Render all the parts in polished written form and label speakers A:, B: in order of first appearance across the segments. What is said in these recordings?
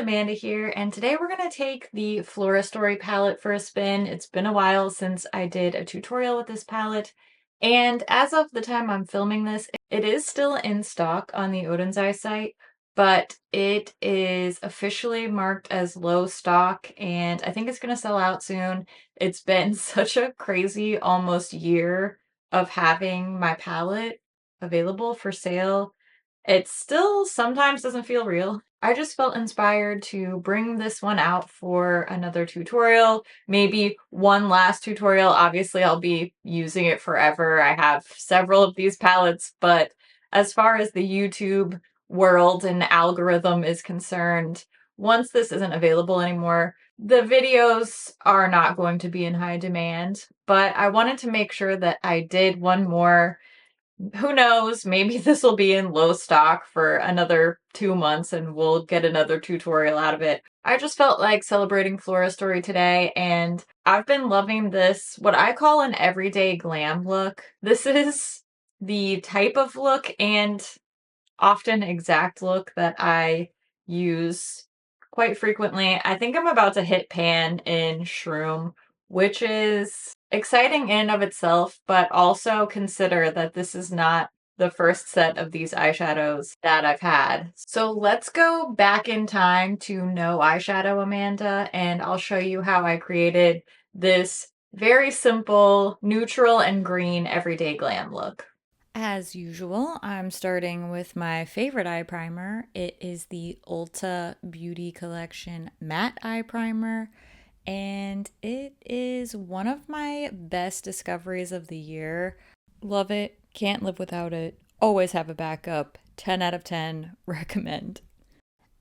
A: Amanda here, and today we're going to take the Flora Story palette for a spin. It's been a while since I did a tutorial with this palette, and as of the time I'm filming this, it is still in stock on the ODEN'S site, but it is officially marked as low stock, and I think it's going to sell out soon. It's been such a crazy almost year of having my palette available for sale. It still sometimes doesn't feel real. I just felt inspired to bring this one out for another tutorial, maybe one last tutorial. Obviously, I'll be using it forever. I have several of these palettes, but as far as the YouTube world and algorithm is concerned, once this isn't available anymore, the videos are not going to be in high demand. But I wanted to make sure that I did one more. Who knows, maybe this will be in low stock for another 2 months and we'll get another tutorial out of it. I just felt like celebrating Flora Story today, and I've been loving this, what I call an everyday glam look. This is the type of look and often exact look that I use quite frequently. I think I'm about to hit pan in Shroom, which is exciting in of itself, but also consider that this is not the first set of these eyeshadows that I've had. So let's go back in time to No Eyeshadow Amanda, and I'll show you how I created this very simple neutral and green everyday glam look.
B: As usual, I'm starting with my favorite eye primer. It is the Ulta Beauty Collection Matte Eye Primer, and it is one of my best discoveries of the year. Love it, can't live without it, always have a backup. 10 out of 10, recommend.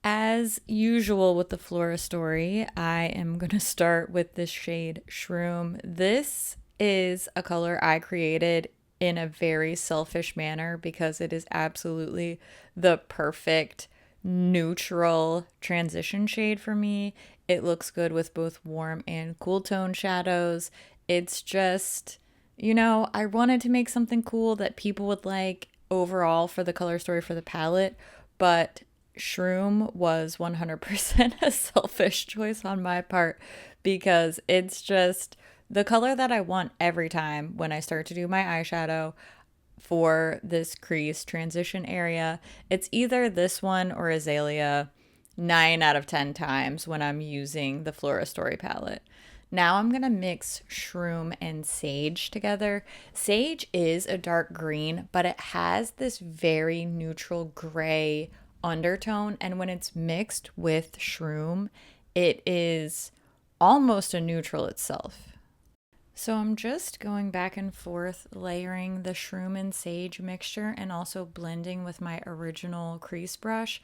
B: As usual with the Flora Story, I am going to start with this shade Shroom. This is a color I created in a very selfish manner because it is absolutely the perfect neutral transition shade for me. It looks good with both warm and cool tone shadows. It's just, I wanted to make something cool that people would like overall for the color story for the palette, but Shroom was 100% a selfish choice on my part because it's just the color that I want every time when I start to do my eyeshadow for this crease transition area. It's either this one or Azalea 9 out of 10 times when I'm using the Flora Story palette. Now I'm going to mix Shroom and Sage together. Sage is a dark green, but it has this very neutral gray undertone, and when it's mixed with Shroom, it is almost a neutral itself. So I'm just going back and forth, layering the Shroom and Sage mixture and also blending with my original crease brush.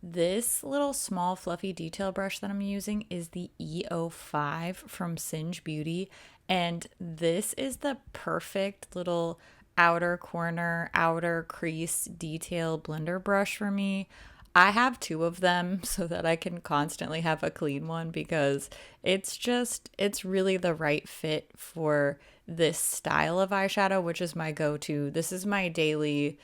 B: This little small fluffy detail brush that I'm using is the E05 from Singe Beauty, and this is the perfect little outer corner, outer crease detail blender brush for me. I have two of them so that I can constantly have a clean one because it's really the right fit for this style of eyeshadow, which is my go-to. This is my daily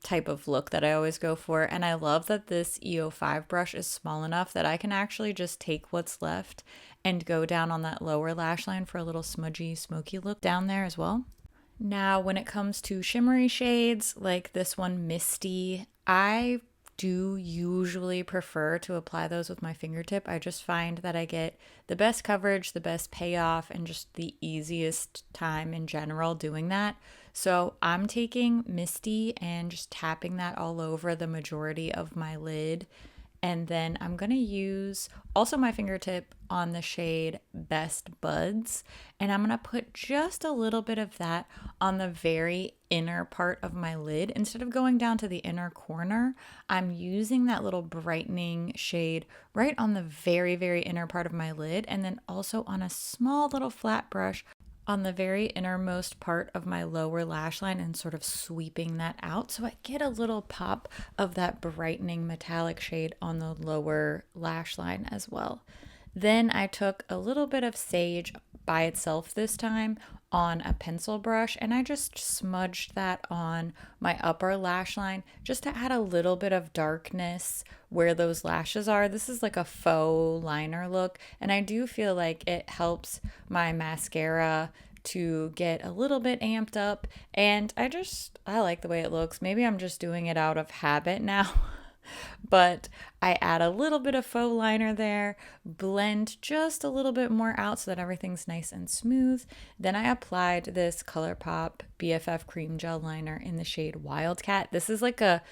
B: type of look that I always go for. And I love that this EO5 brush is small enough that I can actually just take what's left and go down on that lower lash line for a little smudgy, smoky look down there as well. Now, when it comes to shimmery shades like this one, Misty, I do usually prefer to apply those with my fingertip. I just find that I get the best coverage, the best payoff, and just the easiest time in general doing that. So I'm taking Misty and just tapping that all over the majority of my lid. And then I'm going to use also my fingertip on the shade Best Buds. And I'm going to put just a little bit of that on the very inner part of my lid. Instead of going down to the inner corner, I'm using that little brightening shade right on the very, very inner part of my lid. And then also on a small little flat brush on the very innermost part of my lower lash line and sort of sweeping that out so I get a little pop of that brightening metallic shade on the lower lash line as well. Then I took a little bit of Sage by itself this time on a pencil brush and I just smudged that on my upper lash line just to add a little bit of darkness where those lashes are. This is like a faux liner look, and I do feel like it helps my mascara to get a little bit amped up, and I like the way it looks. Maybe I'm just doing it out of habit now. But I add a little bit of faux liner there, blend just a little bit more out so that everything's nice and smooth. Then I applied this ColourPop BFF cream gel liner in the shade Wildcat. This is like a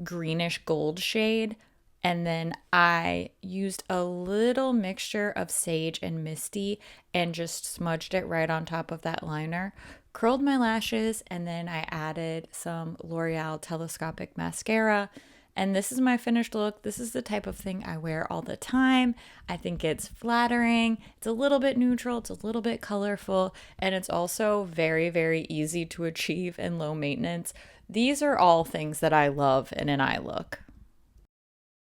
B: greenish gold shade. And then I used a little mixture of Sage and Misty and just smudged it right on top of that liner. Curled my lashes, and then I added some L'Oreal Telescopic Mascara. And this is my finished look. This is the type of thing I wear all the time. I think it's flattering. It's a little bit neutral. It's a little bit colorful. And it's also very, very easy to achieve and low maintenance. These are all things that I love in an eye look.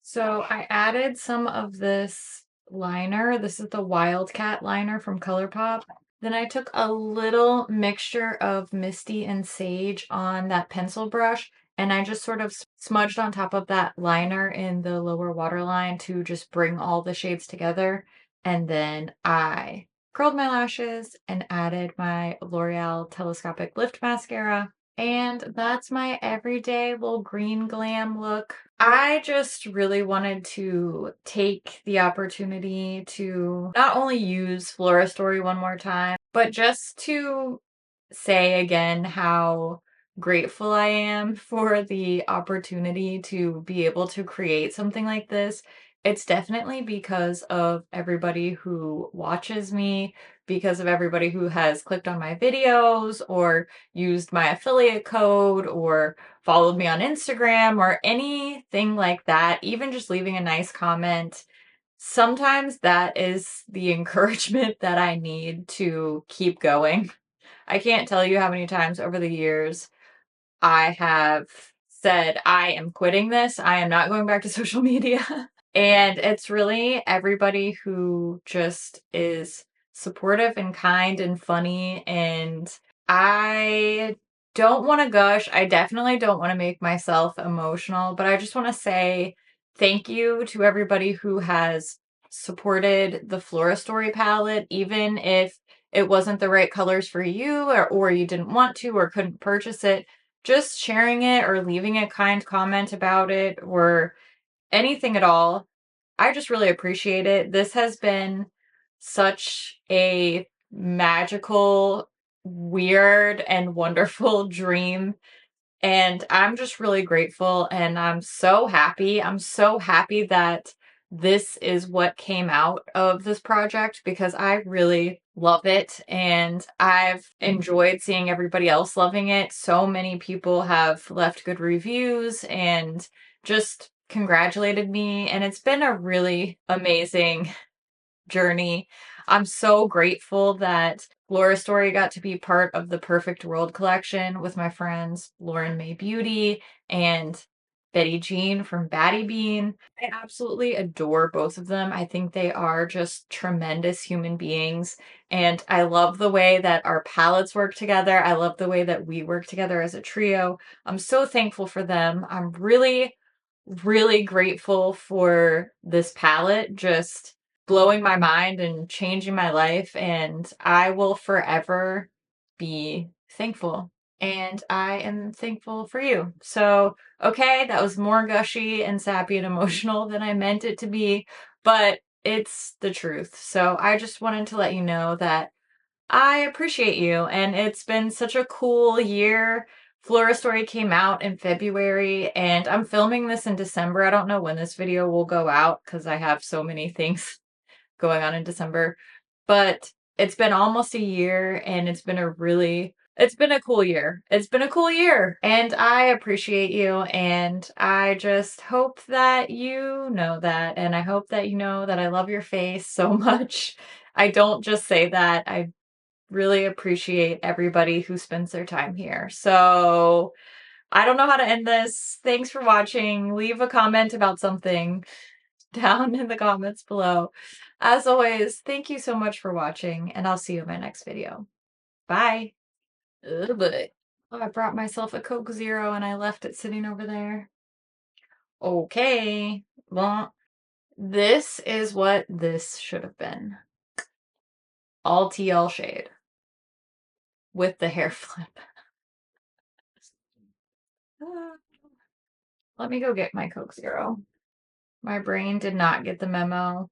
A: So I added some of this liner. This is the Wildcat liner from ColourPop. Then I took a little mixture of Misty and Sage on that pencil brush, and I just sort of smudged on top of that liner in the lower waterline to just bring all the shades together. And then I curled my lashes and added my L'Oreal Telescopic Lift Mascara. And that's my everyday little green glam look. I just really wanted to take the opportunity to not only use Flora Story one more time, but just to say again how grateful I am for the opportunity to be able to create something like this. It's definitely because of everybody who watches me, because of everybody who has clicked on my videos or used my affiliate code or followed me on Instagram or anything like that, even just leaving a nice comment. Sometimes that is the encouragement that I need to keep going. I can't tell you how many times over the years I have said, I am quitting this. I am not going back to social media. And it's really everybody who just is supportive and kind and funny. And I don't want to gush. I definitely don't want to make myself emotional, but I just want to say thank you to everybody who has supported the Flora Story palette, even if it wasn't the right colors for you or you didn't want to or couldn't purchase it. Just sharing it or leaving a kind comment about it or anything at all. I just really appreciate it. This has been such a magical, weird, and wonderful dream. And I'm just really grateful and I'm so happy. I'm so happy that this is what came out of this project because I really love it and I've enjoyed seeing everybody else loving it. So many people have left good reviews and just congratulated me, and it's been a really amazing journey. I'm so grateful that Flora Story got to be part of the Perfect World collection with my friends Lauren May Beauty and Betty Jean from Batty Bean. I absolutely adore both of them. I think they are just tremendous human beings. And I love the way that our palettes work together. I love the way that we work together as a trio. I'm so thankful for them. I'm really, really grateful for this palette. Just blowing my mind and changing my life, and I will forever be thankful. And I am thankful for you. So, okay, that was more gushy and sappy and emotional than I meant it to be, but it's the truth. So, I just wanted to let you know that I appreciate you, and it's been such a cool year. Flora Story came out in February, and I'm filming this in December. I don't know when this video will go out because I have so many things going on in December. But it's been almost a year and it's been a cool year. It's been a cool year and I appreciate you, and I just hope that you know that, and I hope that you know that I love your face so much. I don't just say that. I really appreciate everybody who spends their time here. So I don't know how to end this. Thanks for watching. Leave a comment about something down in the comments below. As always, thank you so much for watching, and I'll see you in my next video. Bye. But oh, I brought myself a Coke Zero and I left it sitting over there. Okay. Well, this is what this should have been. All tea, all shade. With the hair flip. Let me go get my Coke Zero. My brain did not get the memo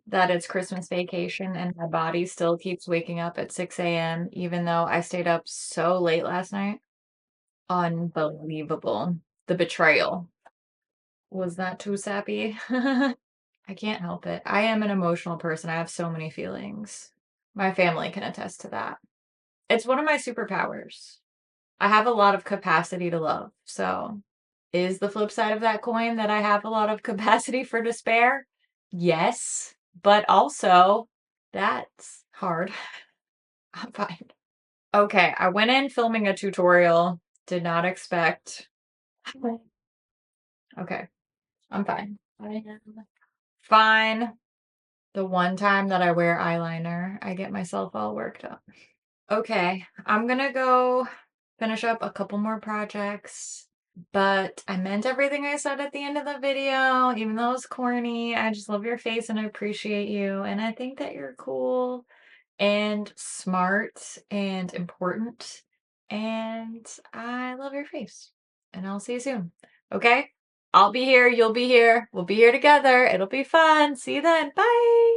A: that it's Christmas vacation and my body still keeps waking up at 6 a.m. even though I stayed up so late last night. Unbelievable. The betrayal. Was that too sappy? I can't help it. I am an emotional person. I have so many feelings. My family can attest to that. It's one of my superpowers. I have a lot of capacity to love. So, is the flip side of that coin that I have a lot of capacity for despair? Yes, but also that's hard. I'm fine. Okay, I went in filming a tutorial, did not expect. Okay, I'm fine. I am fine. The one time that I wear eyeliner, I get myself all worked up. Okay, I'm gonna go finish up a couple more projects, but I meant everything I said at the end of the video, even though it's corny. I just love your face and I appreciate you, and I think that you're cool and smart and important, and I love your face. And I'll see you soon. Okay? I'll be here, you'll be here, we'll be here together. It'll be fun. See you then. Bye.